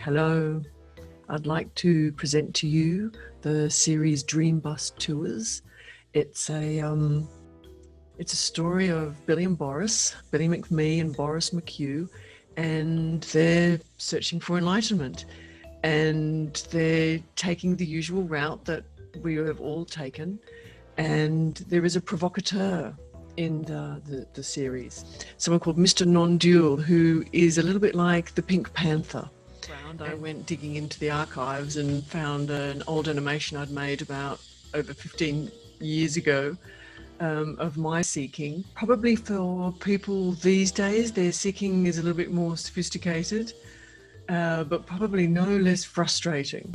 Hello, I'd like to present to you the series Dream Bus Tours. It's a story of Billy McMee and Boris McHugh, and they're searching for enlightenment, and they're taking the usual route that we have all taken, and there is a provocateur in the series, someone called Mr. Non-dual, who is a little bit like the Pink Panther. I went digging into the archives and found an old animation I'd made about over 15 years ago of my seeking. Probably for people these days, their seeking is a little bit more sophisticated, but probably no less frustrating.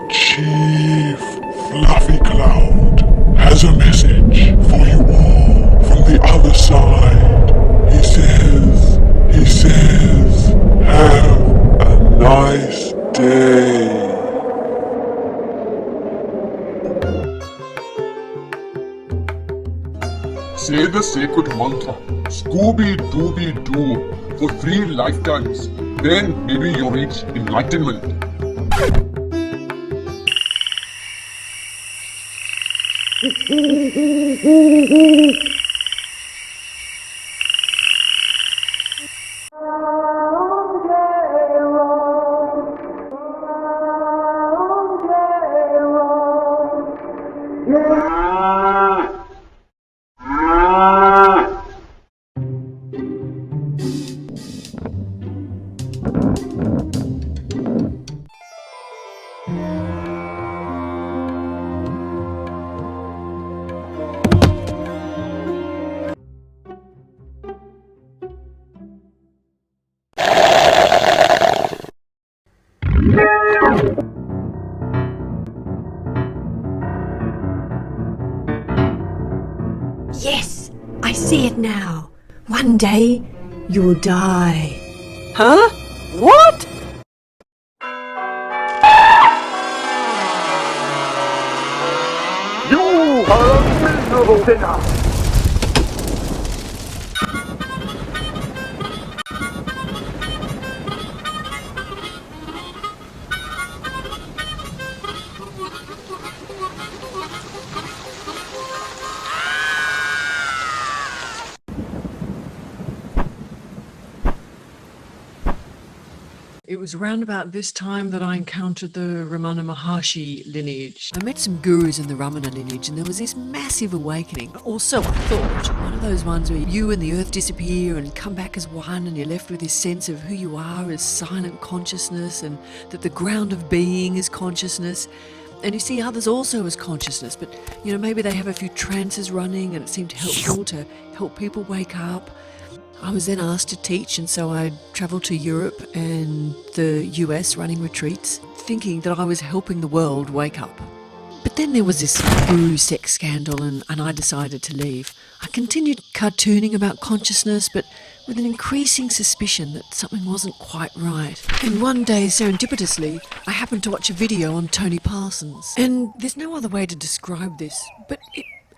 Chief Fluffy Cloud has a message for you all from the other side. He says, have a nice day. Say the sacred mantra, Scooby-Dooby-Doo, for 3 lifetimes. Then maybe you'll reach enlightenment. Yes, I see it now. One day, you'll die. Huh? What? You are a miserable sinner! It was around about this time that I encountered the Ramana Maharshi lineage. I met some gurus in the Ramana lineage, and there was this massive awakening. Also, I thought, one of those ones where you and the earth disappear and come back as one, and you're left with this sense of who you are as silent consciousness, and that the ground of being is consciousness. And you see others also as consciousness, but maybe they have a few trances running, and it seemed helpful to help people wake up. I was then asked to teach, and so I travelled to Europe and the US running retreats, thinking that I was helping the world wake up. But then there was this guru sex scandal, and I decided to leave. I continued cartooning about consciousness, but with an increasing suspicion that something wasn't quite right. And one day, serendipitously, I happened to watch a video on Tony Parsons. And there's no other way to describe this, but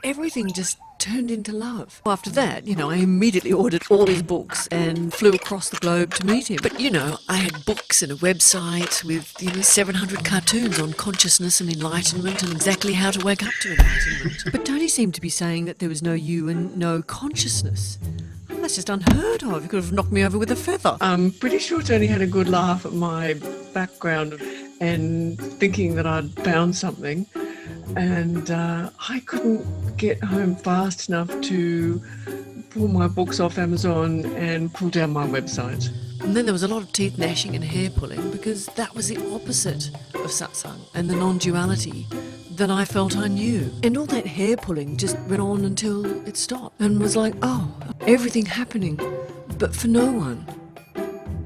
everything just turned into love. After that, I immediately ordered all his books and flew across the globe to meet him. But, I had books and a website with, 700 cartoons on consciousness and enlightenment and exactly how to wake up to enlightenment. But Tony seemed to be saying that there was no you and no consciousness. Well, that's just unheard of. He could have knocked me over with a feather. I'm pretty sure Tony had a good laugh at my background and thinking that I'd found something. And I couldn't get home fast enough to pull my books off Amazon and pull down my website. And then there was a lot of teeth gnashing and hair pulling because that was the opposite of satsang and the non-duality that I felt I knew. And all that hair pulling just went on until it stopped and was like, oh, everything happening, but for no one.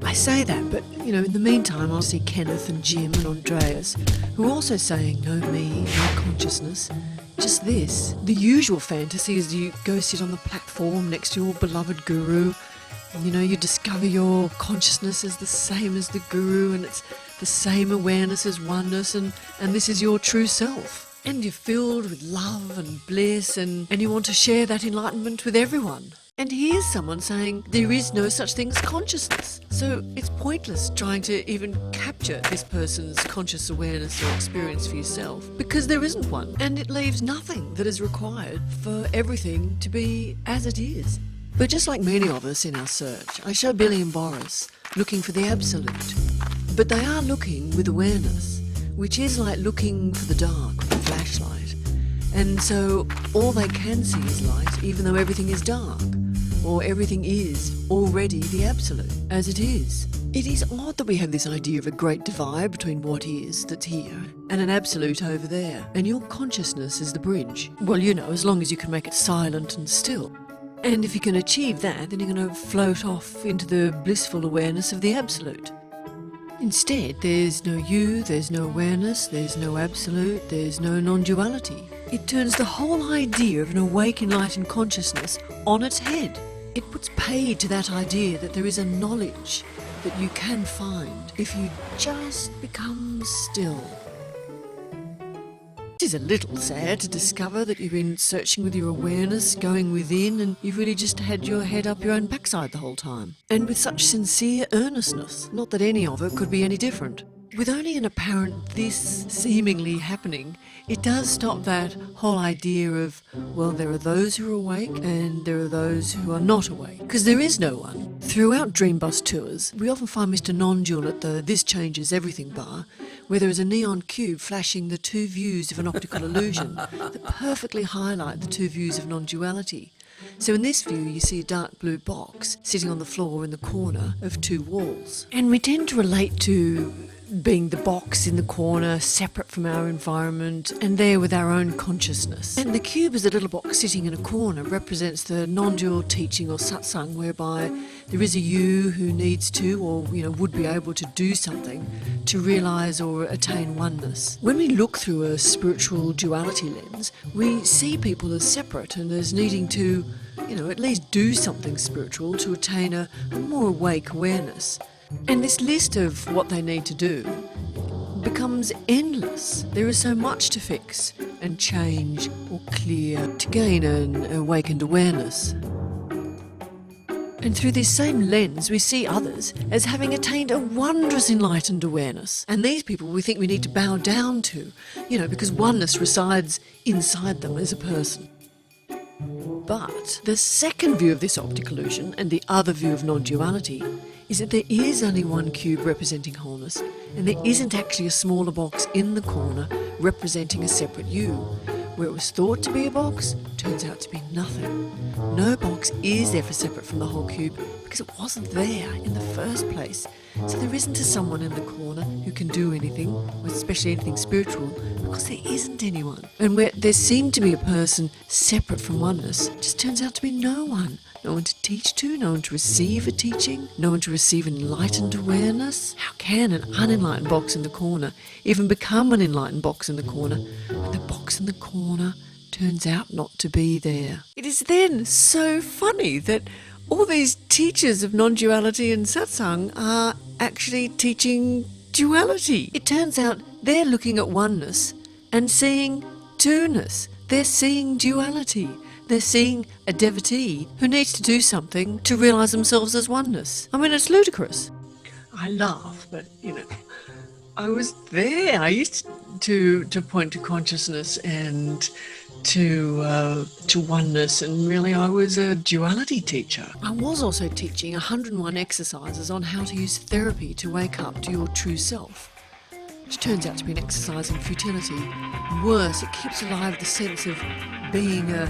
I say that, but, in the meantime, I'll see Kenneth and Jim and Andreas, who are also saying no me, no consciousness, just this. The usual fantasy is you go sit on the platform next to your beloved guru, and, you discover your consciousness is the same as the guru, and it's the same awareness as oneness, and this is your true self. And you're filled with love and bliss, and you want to share that enlightenment with everyone. And here's someone saying there is no such thing as consciousness. So it's pointless trying to even capture this person's conscious awareness or experience for yourself because there isn't one. And it leaves nothing that is required for everything to be as it is. But just like many of us in our search, I show Billy and Boris looking for the absolute. But they are looking with awareness, which is like looking for the dark with a flashlight. And so all they can see is light, even though everything is dark. Or everything is already the absolute, as it is. It is odd that we have this idea of a great divide between what is, that's here, and an absolute over there, and your consciousness is the bridge. Well, as long as you can make it silent and still. And if you can achieve that, then you're going to float off into the blissful awareness of the absolute. Instead, there's no you, there's no awareness, there's no absolute, there's no non-duality. It turns the whole idea of an awake, enlightened consciousness on its head. It puts paid to that idea that there is a knowledge that you can find if you just become still. It is a little sad to discover that you've been searching with your awareness, going within, and you've really just had your head up your own backside the whole time. And with such sincere earnestness, not that any of it could be any different. With only an apparent this seemingly happening, it does stop that whole idea of, well, there are those who are awake and there are those who are not awake. Because there is no one. Throughout Dream Bus tours, we often find Mr. Non-dual at the This Changes Everything bar, where there is a neon cube flashing the two views of an optical illusion that perfectly highlight the two views of non-duality. So in this view, you see a dark blue box sitting on the floor in the corner of two walls. And we tend to relate to being the box in the corner, separate from our environment, and there with our own consciousness. And the cube as a little box sitting in a corner represents the non-dual teaching or satsang, whereby there is a you who needs to or would be able to do something to realise or attain oneness. When we look through a spiritual duality lens, we see people as separate and as needing to at least do something spiritual to attain a more awake awareness. And this list of what they need to do becomes endless. There is so much to fix and change or clear to gain an awakened awareness. And through this same lens, we see others as having attained a wondrous enlightened awareness. And these people we think we need to bow down to, because oneness resides inside them as a person. But the second view of this optic illusion and the other view of non-duality is that there is only one cube representing wholeness, and there isn't actually a smaller box in the corner representing a separate you. Where it was thought to be a box, turns out to be nothing. No box is ever separate from the whole cube because it wasn't there in the first place. So there isn't a someone in the corner who can do anything, or especially anything spiritual, because there isn't anyone. And where there seemed to be a person separate from oneness, it just turns out to be no one. No one to teach to, no one to receive a teaching, no one to receive enlightened awareness. How can an unenlightened box in the corner even become an enlightened box in the corner when the box in the corner turns out not to be there? It is then so funny that all these teachers of non-duality and satsang are actually teaching duality. It turns out they're looking at oneness and seeing two-ness. They're seeing duality. They're seeing a devotee who needs to do something to realise themselves as oneness. I mean, it's ludicrous. I laugh, but, I was there. I used to point to consciousness and to oneness, and really I was a duality teacher. I was also teaching 101 exercises on how to use therapy to wake up to your true self, which turns out to be an exercise in futility. Worse, it keeps alive the sense of being a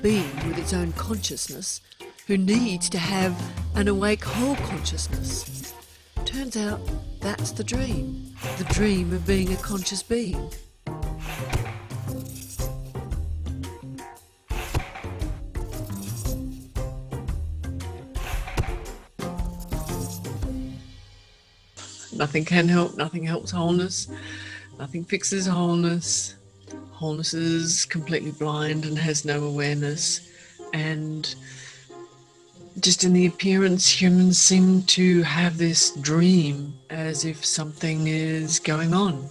being with its own consciousness who needs to have an awake whole consciousness. Turns out that's the dream of being a conscious being. Nothing can help, nothing helps wholeness, nothing fixes wholeness. Wholeness is completely blind and has no awareness, and just in the appearance, humans seem to have this dream as if something is going on.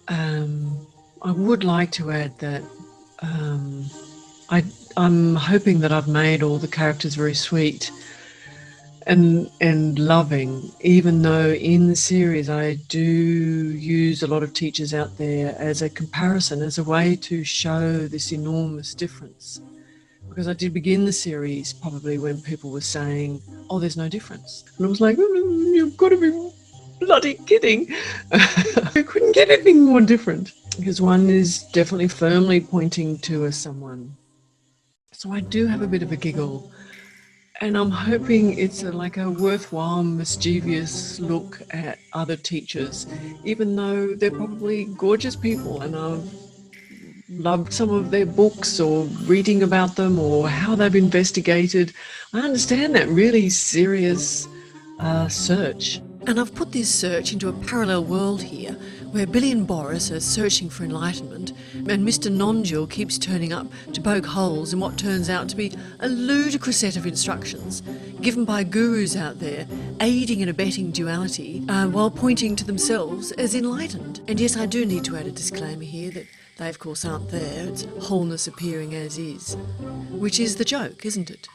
I would like to add that I'm hoping that I've made all the characters very sweet and loving, even though in the series I do use a lot of teachers out there as a comparison, as a way to show this enormous difference. Because I did begin the series probably when people were saying, oh, there's no difference. And I was like, you've got to be bloody kidding. I couldn't get anything more different. Because one is definitely firmly pointing to someone. So I do have a bit of a giggle. And I'm hoping it's like a worthwhile, mischievous look at other teachers, even though they're probably gorgeous people and I've loved some of their books or reading about them or how they've investigated. I understand that really serious search. And I've put this search into a parallel world here where Billy and Boris are searching for enlightenment and Mr. Non-dual keeps turning up to poke holes in what turns out to be a ludicrous set of instructions given by gurus out there aiding and abetting duality while pointing to themselves as enlightened. And yes, I do need to add a disclaimer here that they of course aren't there. It's wholeness appearing as is, which is the joke, isn't it?